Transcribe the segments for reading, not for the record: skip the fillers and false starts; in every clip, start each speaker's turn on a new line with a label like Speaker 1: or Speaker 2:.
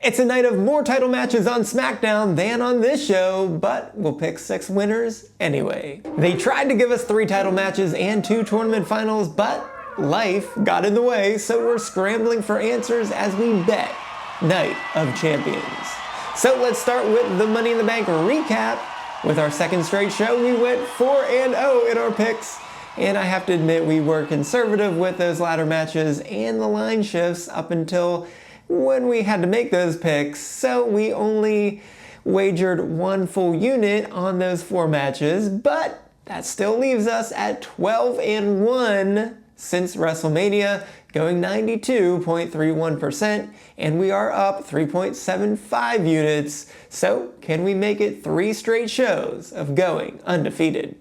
Speaker 1: It's a night of more title matches on SmackDown than on this show, but we'll pick 6 winners anyway. They tried to give us 3 title matches and 2 tournament finals, but life got in the way, so we're scrambling for answers as we bet Night of Champions. So let's start with the Money in the Bank recap. With our second straight show, we went 4-0 in our picks, and I have to admit we were conservative with those ladder matches and the line shifts up until when we had to make those picks, so we only wagered 1 full unit on those 4 matches, but that still leaves us at 12-1 since WrestleMania, going 92.31%, and we are up 3.75 units, so can we make it 3 straight shows of going undefeated?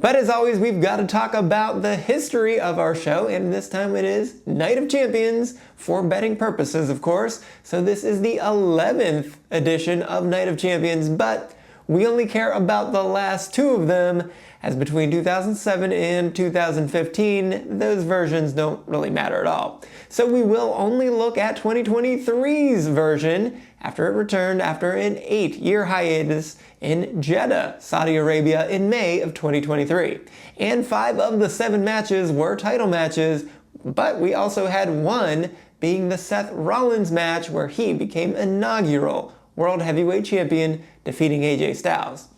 Speaker 1: But as always, we've got to talk about the history of our show, and this time it is Night of Champions for betting purposes, of course. So this is the 11th edition of Night of Champions, but we only care about the last 2 of them, as between 2007 and 2015, those versions don't really matter at all. So we will only look at 2023's version after it returned after an 8-year hiatus in Jeddah, Saudi Arabia in May of 2023. And 5 of the 7 matches were title matches, but we also had 1 being the Seth Rollins match where he became inaugural World Heavyweight Champion, defeating AJ Styles.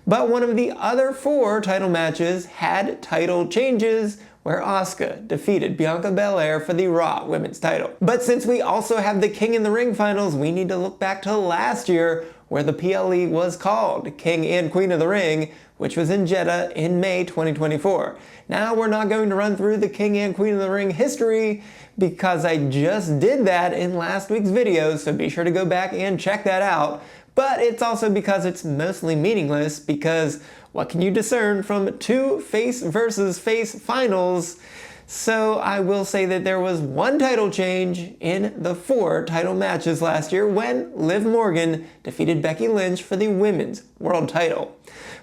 Speaker 1: But one of the other 4 title matches had title changes, where Asuka defeated Bianca Belair for the Raw Women's title. But since we also have the King in the Ring finals, we need to look back to last year, where the PLE was called King and Queen of the Ring, which was in Jeddah in May 2024. Now we're not going to run through the King and Queen of the Ring history, because I just did that in last week's video, so be sure to go back and check that out. But it's also because it's mostly meaningless, because what can you discern from 2 face versus face finals? So I will say that there was 1 title change in the 4 title matches last year when Liv Morgan defeated Becky Lynch for the women's world title.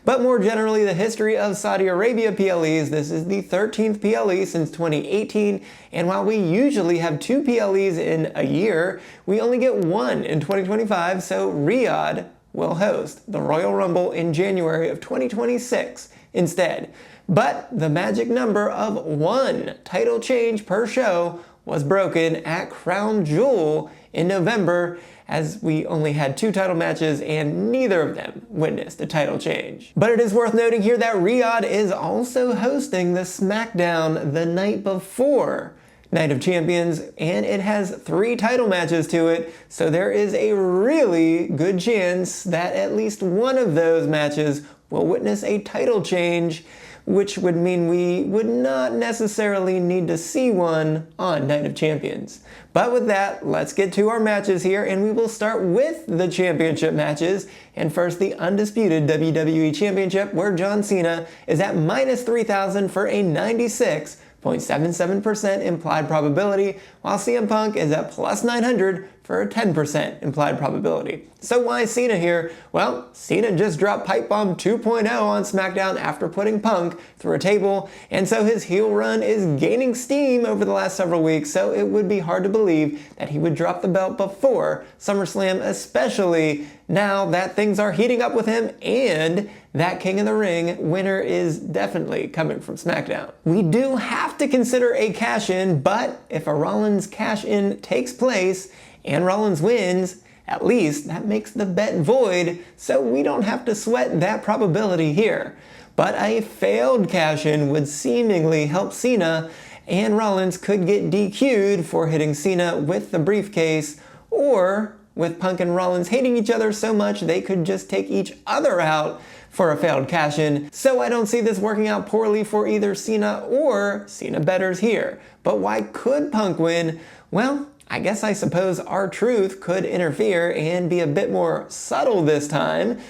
Speaker 1: But more generally, the history of Saudi Arabia PLEs, this is the 13th PLE since 2018, and while we usually have 2 PLEs in a year, we only get 1 in 2025, so Riyadh will host the Royal Rumble in January of 2026 instead. But the magic number of 1 title change per show was broken at Crown Jewel in November, as we only had 2 title matches and neither of them witnessed a title change. But it is worth noting here that Riyadh is also hosting the SmackDown the night before Night of Champions, and it has 3 title matches to it, so there is a really good chance that at least one of those matches will witness a title change, which would mean we would not necessarily need to see one on Night of Champions. But with that, let's get to our matches here, and we will start with the championship matches. And first, the undisputed WWE Championship, where John Cena is at minus 3,000 for a 96.77% implied probability, while CM Punk is at plus 900 for a 10% implied probability. So why Cena here? Well, Cena just dropped Pipe Bomb 2.0 on SmackDown after putting Punk through a table, and so his heel run is gaining steam over the last several weeks, so it would be hard to believe that he would drop the belt before SummerSlam, especially now that things are heating up with him and that King of the Ring winner is definitely coming from SmackDown. We do have to consider a cash-in, but if a Rollins cash-in takes place and Rollins wins, at least that makes the bet void, so we don't have to sweat that probability here. But a failed cash-in would seemingly help Cena, and Rollins could get DQ'd for hitting Cena with the briefcase, or with Punk and Rollins hating each other so much they could just take each other out for a failed cash-in. So I don't see this working out poorly for either Cena or Cena bettors here. But why could Punk win? Well, I guess I suppose R-Truth could interfere and be a bit more subtle this time,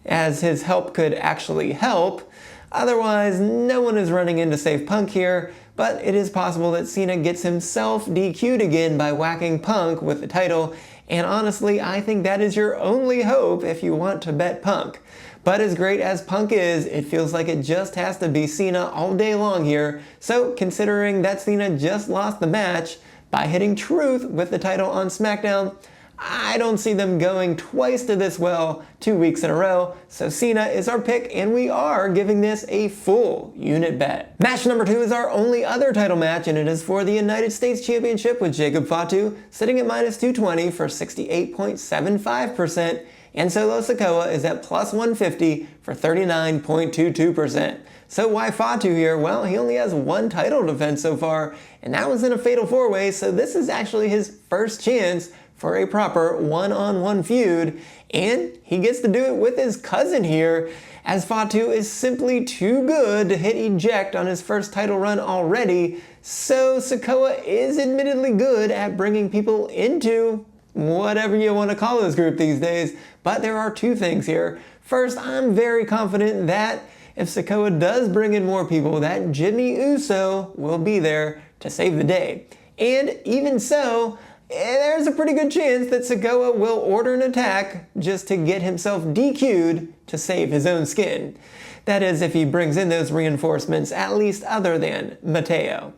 Speaker 1: as his help could actually help. Otherwise, no one is running in to save Punk here, but it is possible that Cena gets himself DQ'd again by whacking Punk with the title, and honestly, I think that is your only hope if you want to bet Punk. But as great as Punk is, it feels like it just has to be Cena all day long here, so considering that Cena just lost the match by hitting Truth with the title on SmackDown, I don't see them going twice to this well 2 weeks in a row, so Cena is our pick and we are giving this a full unit bet. Match number 2 is our only other title match and it is for the United States Championship with Jacob Fatu sitting at minus 220 for 68.75%, and Solo Sikoa is at plus 150 for 39.22%. So why Fatu here? Well, he only has one title defense so far, and that was in a fatal 4-way, so this is actually his first chance for a proper one-on-one feud, and he gets to do it with his cousin here, as Fatu is simply too good to hit eject on his first title run already, so Sikoa is admittedly good at bringing people into whatever you want to call this group these days, but there are two things here. First, I'm very confident that if Sikoa does bring in more people, that Jimmy Uso will be there to save the day. And even so, there's a pretty good chance that Sikoa will order an attack just to get himself DQ'd to save his own skin. That is, if he brings in those reinforcements, at least other than Mateo.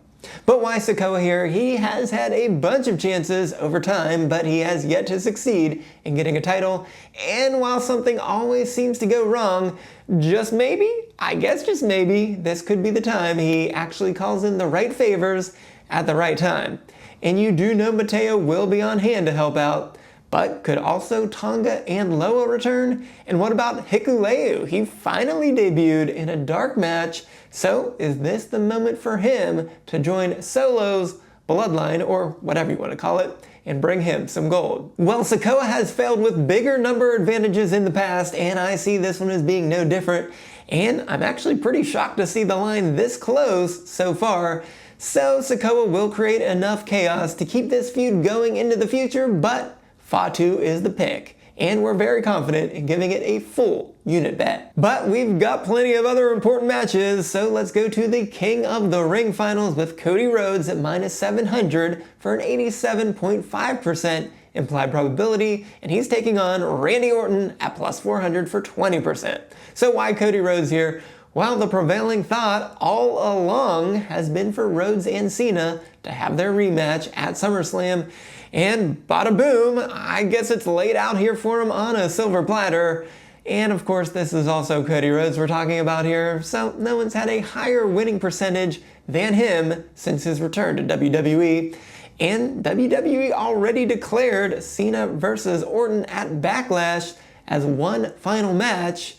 Speaker 1: But why Sikoa here? He has had a bunch of chances over time, but he has yet to succeed in getting a title. And while something always seems to go wrong, just maybe, I guess just maybe, this could be the time he actually calls in the right favors at the right time. And you do know Mateo will be on hand to help out, but could also Tonga and Loa return? And what about Hikuleu? He finally debuted in a dark match, so is this the moment for him to join Solo's bloodline, or whatever you want to call it, and bring him some gold? Well, Sikoa has failed with bigger number advantages in the past, and I see this one as being no different. And I'm actually pretty shocked to see the line this close so far. So Sikoa will create enough chaos to keep this feud going into the future, but Fatu is the pick, and we're very confident in giving it a full unit bet. But we've got plenty of other important matches, so let's go to the King of the Ring finals with Cody Rhodes at minus 700 for an 87.5% implied probability, and he's taking on Randy Orton at plus 400 for 20%. So why Cody Rhodes here? Well, the prevailing thought all along has been for Rhodes and Cena to have their rematch at SummerSlam, and bada boom, I guess it's laid out here for him on a silver platter. And of course, this is also Cody Rhodes we're talking about here, so no one's had a higher winning percentage than him since his return to WWE. And WWE already declared Cena versus Orton at BackLash as one final match.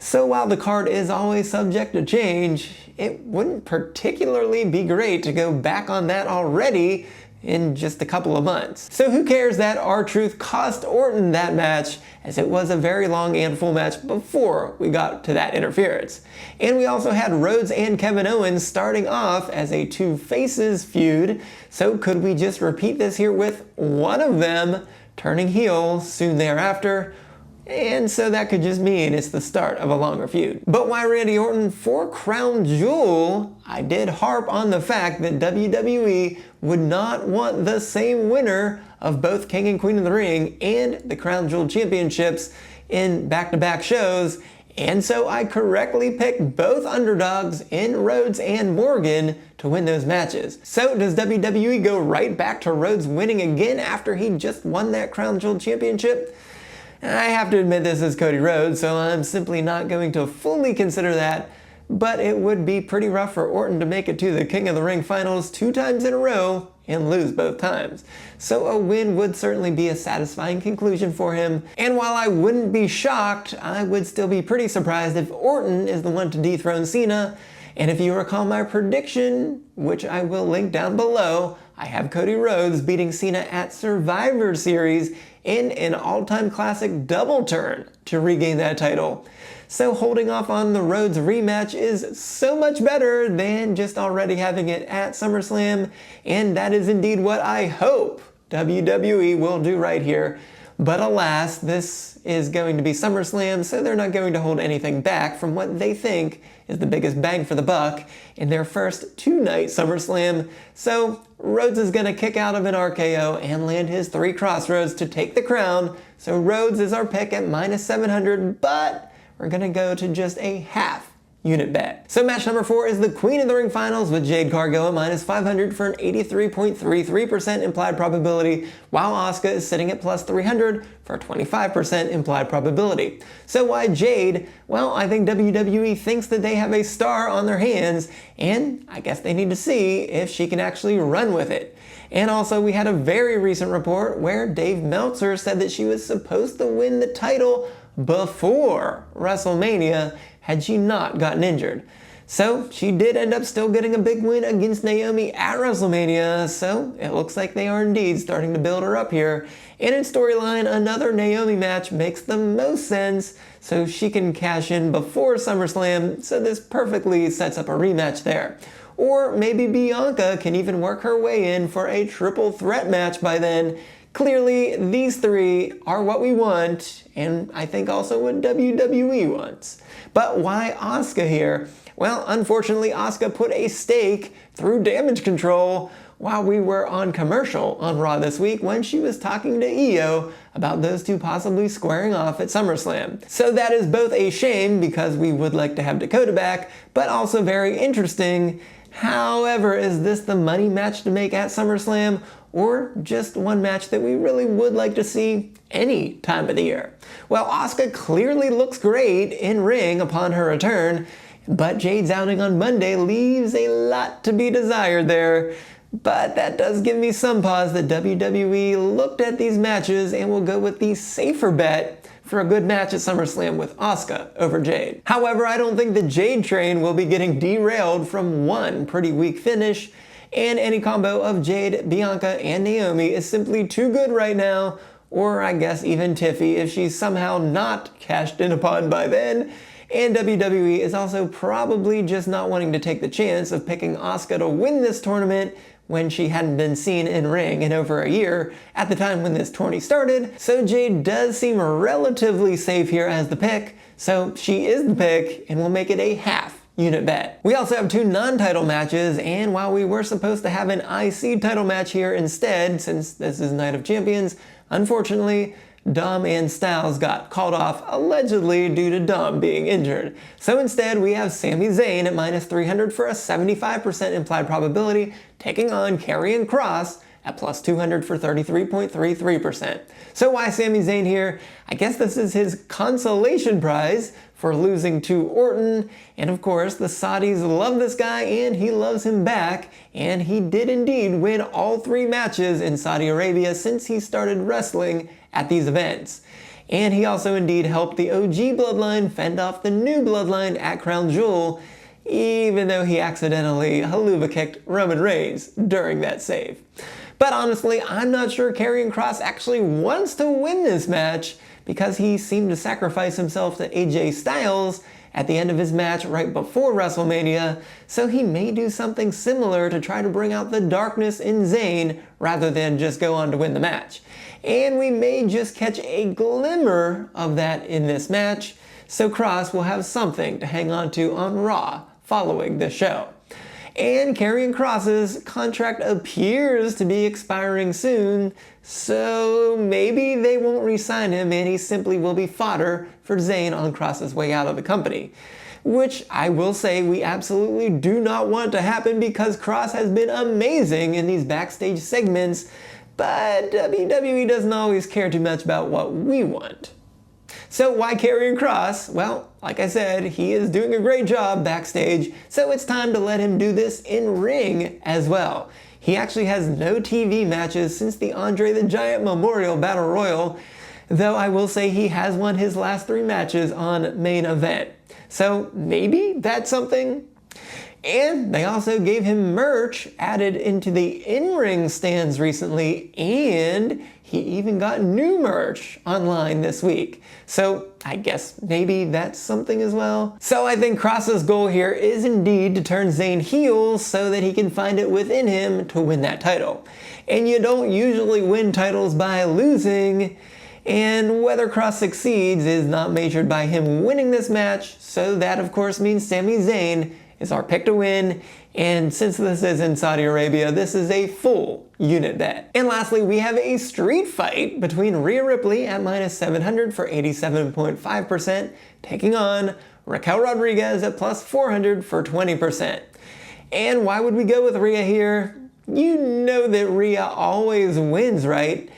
Speaker 1: So while the card is always subject to change, it wouldn't particularly be great to go back on that already in just a couple of months. So who cares that R-Truth cost Orton that match, as it was a very long and full match before we got to that interference. And we also had Rhodes and Kevin Owens starting off as a two faces feud, so could we just repeat this here with one of them turning heel soon thereafter? And so that could just mean it's the start of a longer feud. But why Randy Orton? For Crown Jewel, I did harp on the fact that WWE would not want the same winner of both King and Queen of the Ring and the Crown Jewel Championships in back-to-back shows, and so I correctly picked both underdogs in Rhodes and Morgan to win those matches. So does WWE go right back to Rhodes winning again after he just won that Crown Jewel Championship? I have to admit this is Cody Rhodes, so I'm simply not going to fully consider that, but it would be pretty rough for Orton to make it to the King of the Ring finals 2 times in a row and lose both times. So a win would certainly be a satisfying conclusion for him, and while I wouldn't be shocked, I would still be pretty surprised if Orton is the one to dethrone Cena. And if you recall my prediction, which I will link down below, I have Cody Rhodes beating Cena at Survivor Series in an all-time classic double turn to regain that title. So holding off on the Rhodes rematch is so much better than just already having it at SummerSlam, and that is indeed what I hope WWE will do right here. But alas, this is going to be SummerSlam, so they're not going to hold anything back from what they think is the biggest bang for the buck in their first 2-night SummerSlam. So Rhodes is going to kick out of an RKO and land his 3 crossroads to take the crown. So Rhodes is our pick at minus 700, but we're going to go to just a half unit bet. So match number 4 is the Queen of the Ring Finals with Jade Cargill at minus 500 for an 83.33% implied probability, while Asuka is sitting at plus 300 for a 25% implied probability. So why Jade? Well, I think WWE thinks that they have a star on their hands, and I guess they need to see if she can actually run with it. And also, we had a very recent report where Dave Meltzer said that she was supposed to win the title before WrestleMania had she not gotten injured. So she did end up still getting a big win against Naomi at WrestleMania, so it looks like they are indeed starting to build her up here. And in storyline, another Naomi match makes the most sense, so she can cash in before SummerSlam, so this perfectly sets up a rematch there. Or maybe Bianca can even work her way in for a triple threat match by then. Clearly, these three are what we want, and I think also what WWE wants. But why Asuka here? Well, unfortunately, Asuka put a stake through Damage Control while we were on commercial on Raw this week when she was talking to Io about those two possibly squaring off at SummerSlam. So that is both a shame because we would like to have Dakota back, but also very interesting. However, is this the money match to make at SummerSlam, or just one match that we really would like to see any time of the year? Well, Asuka clearly looks great in ring upon her return, but Jade's outing on Monday leaves a lot to be desired there. But that does give me some pause that WWE looked at these matches and will go with the safer bet for a good match at SummerSlam with Asuka over Jade. However, I don't think the Jade train will be getting derailed from one pretty weak finish, and any combo of Jade, Bianca, and Naomi is simply too good right now, or I guess even Tiffy if she's somehow not cashed in upon by then. And WWE is also probably just not wanting to take the chance of picking Asuka to win this tournament when she hadn't been seen in ring in over a year at the time when this tourney started. So Jade does seem relatively safe here as the pick, so she is the pick and we'll make it a half unit bet. We also have two non-title matches, and while we were supposed to have an IC title match here instead, since this is Night of Champions, unfortunately, Dom and Styles got called off allegedly due to Dom being injured. So instead, we have Sami Zayn at minus 300 for a 75% implied probability, taking on Karrion Kross at plus 200 for 33.33%. So why Sami Zayn here? I guess this is his consolation prize for losing to Orton, and of course the Saudis love this guy and he loves him back, and he did indeed win all 3 matches in Saudi Arabia since he started wrestling at these events. And he also indeed helped the OG bloodline fend off the new bloodline at Crown Jewel, even though he accidentally haluva kicked Roman Reigns during that save. But honestly, I'm not sure Karrion Kross actually wants to win this match, because he seemed to sacrifice himself to AJ Styles at the end of his match right before WrestleMania, so he may do something similar to try to bring out the darkness in Zayn rather than just go on to win the match. And we may just catch a glimmer of that in this match, so Kross will have something to hang on to on Raw following this show. And Karrion Kross's contract appears to be expiring soon, so maybe they won't re-sign him and he simply will be fodder for Zayn on Kross's way out of the company. Which I will say we absolutely do not want to happen, because Kross has been amazing in these backstage segments, but WWE doesn't always care too much about what we want. So why Karrion Kross? Well, like I said, he is doing a great job backstage, so it's time to let him do this in ring as well. He actually has no TV matches since the Andre the Giant Memorial Battle Royal, though I will say he has won his last 3 matches on Main Event. So maybe that's something. And they also gave him merch added into the in-ring stands recently, and he even got new merch online this week. So I guess maybe that's something as well. So I think Kross's goal here is indeed to turn Zayn heel so that he can find it within him to win that title. And you don't usually win titles by losing, and whether Kross succeeds is not measured by him winning this match, so that of course means Sami Zayn is our pick to win, and since this is in Saudi Arabia, this is a full unit bet. And lastly, we have a street fight between Rhea Ripley at minus 700 for 87.5%, taking on Raquel Rodriguez at plus 400 for 20%. And why would we go with Rhea here? You know that Rhea always wins, right?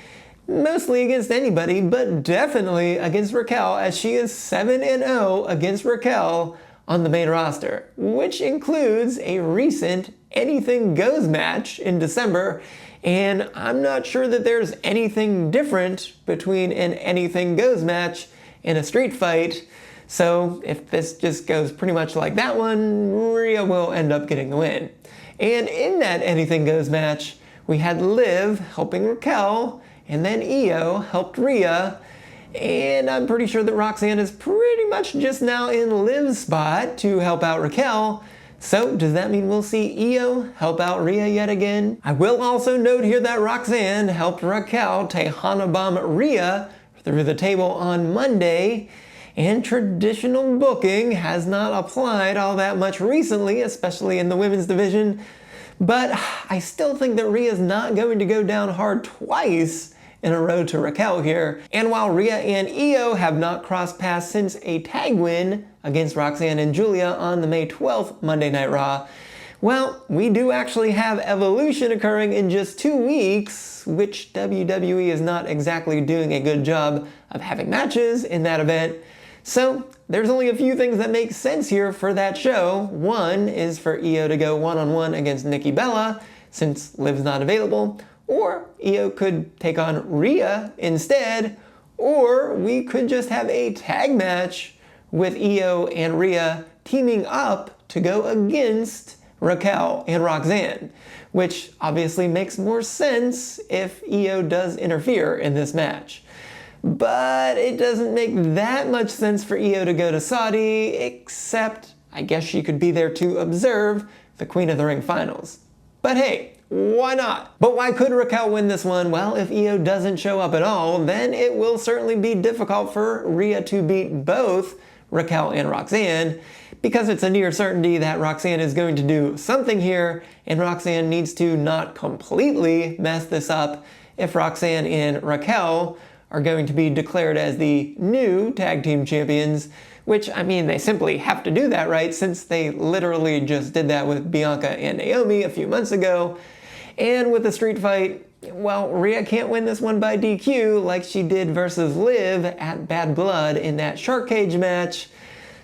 Speaker 1: Mostly against anybody, but definitely against Raquel, as she is 7-0 against Raquel on the main roster, which includes a recent Anything Goes match in December, and I'm not sure that there's anything different between an Anything Goes match and a street fight. So if this just goes pretty much like that one, Rhea will end up getting the win. And in that Anything Goes match, we had Liv helping Raquel, and then Io helped Rhea, and I'm pretty sure that Roxanne is pretty much just now in Liv's spot to help out Raquel. So does that mean we'll see Io help out Rhea yet again? I will also note here that Roxanne helped Raquel Tejana Bomb Rhea through the table on Monday, and traditional booking has not applied all that much recently, especially in the women's division. But I still think that Rhea's not going to go down hard twice in a row to Raquel here. And while Rhea and Io have not crossed paths since a tag win against Roxanne and Julia on the May 12th Monday Night Raw, well, we do actually have Evolution occurring in just 2 weeks, which WWE is not exactly doing a good job of having matches in that event. So there's only a few things that make sense here for that show. One is for Io to go one-on-one against Nikki Bella, since Liv's not available, or Io could take on Rhea instead, or we could just have a tag match with Io and Rhea teaming up to go against Raquel and Roxanne, which obviously makes more sense if Io does interfere in this match. But it doesn't make that much sense for Io to go to Saudi, except I guess she could be there to observe the Queen of the Ring finals. But hey, why not? But why could Raquel win this one? Well, if Io doesn't show up at all, then it will certainly be difficult for Rhea to beat both Raquel and Roxanne, because it's a near certainty that Roxanne is going to do something here, and Roxanne needs to not completely mess this up if Roxanne and Raquel are going to be declared as the new tag team champions, which, I mean, they simply have to do that, right? Since they literally just did that with Bianca and Naomi a few months ago. And with the street fight, well, Rhea can't win this one by DQ like she did versus Liv at Bad Blood in that shark cage match.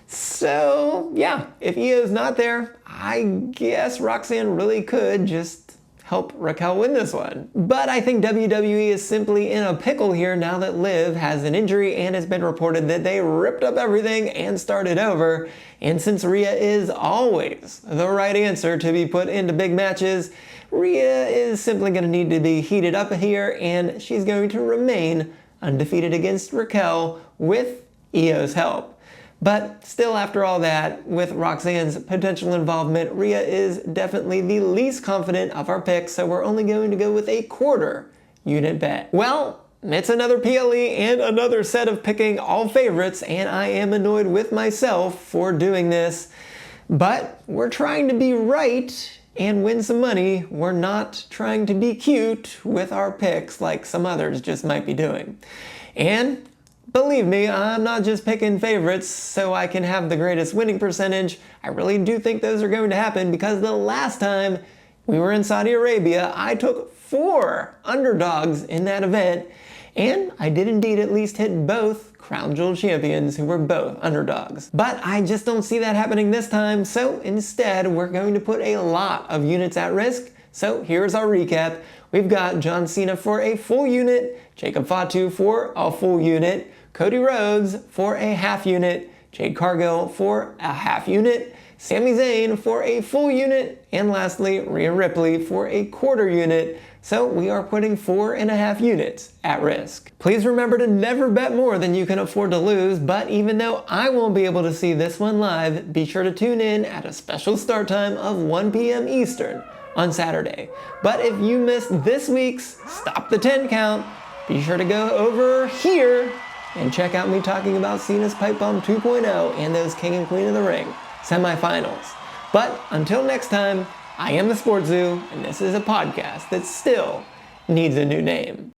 Speaker 1: So yeah, if Io's not there, I guess Roxanne really could just help Raquel win this one. But I think WWE is simply in a pickle here now that Liv has an injury, and it's been reported that they ripped up everything and started over. And since Rhea is always the right answer to be put into big matches, Rhea is simply going to need to be heated up here, and she's going to remain undefeated against Raquel with Io's help. But still, after all that, with Roxanne's potential involvement, Rhea is definitely the least confident of our picks, so we're only going to go with a quarter unit bet. Well, it's another PLE and another set of picking all favorites, and I am annoyed with myself for doing this. But we're trying to be right and win some money. We're not trying to be cute with our picks like some others just might be doing. And believe me, I'm not just picking favorites so I can have the greatest winning percentage. I really do think those are going to happen, because the last time we were in Saudi Arabia, I took 4 underdogs in that event, and I did indeed at least hit both Crown Jewel champions who were both underdogs. But I just don't see that happening this time, so instead we're going to put a lot of units at risk. So here's our recap. We've got John Cena for a full unit, Jacob Fatu for a full unit, Cody Rhodes for a half unit, Jade Cargill for a half unit, Sami Zayn for a full unit, and lastly, Rhea Ripley for a quarter unit. So we are putting 4.5 units at risk. Please remember to never bet more than you can afford to lose, but even though I won't be able to see this one live, be sure to tune in at a special start time of 1 p.m. Eastern on Saturday. But if you missed this week's Stop the 10 Count, be sure to go over here and check out me talking about Cena's Pipe Bomb 2.0 and those King and Queen of the Ring semifinals. But until next time, I am the SportsZu, and this is a podcast that still needs a new name.